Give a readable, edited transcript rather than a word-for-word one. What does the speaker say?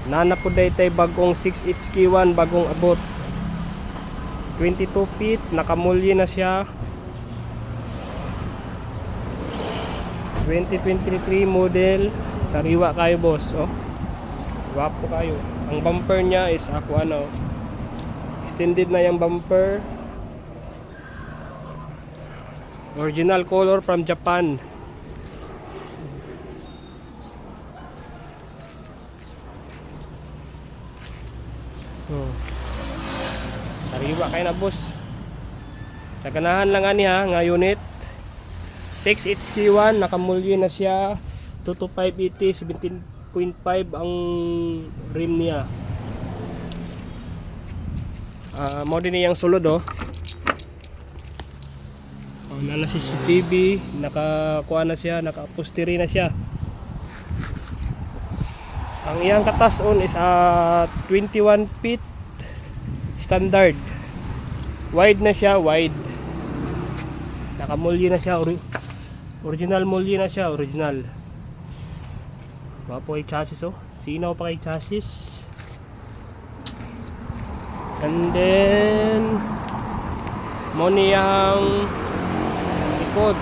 Nana po daytay bagong 6HK1 bagong abot 22 feet, nakamulye na siya. 2023 model, sariwa kayo boss, oh. Gwapo kayo. Ang bumper niya is ako extended na yung bumper. Original color from Japan. Sariwa kayo na boss. Sa ganahan lang ani ha, nga unit 6HK1, nakamulye na siya. 22580, 17.5 ang rim niya. Mo din niyang sulod na CCTV, nakakuha na siya, naka-upholstery na siya. Ang iyang katas-on is 21 feet standard. Wide na siya, wide. Nakamulye na siya, original mulye na siya, original. Wapo kay chassis sinaw pa kay chassis. And then mo niyang likod.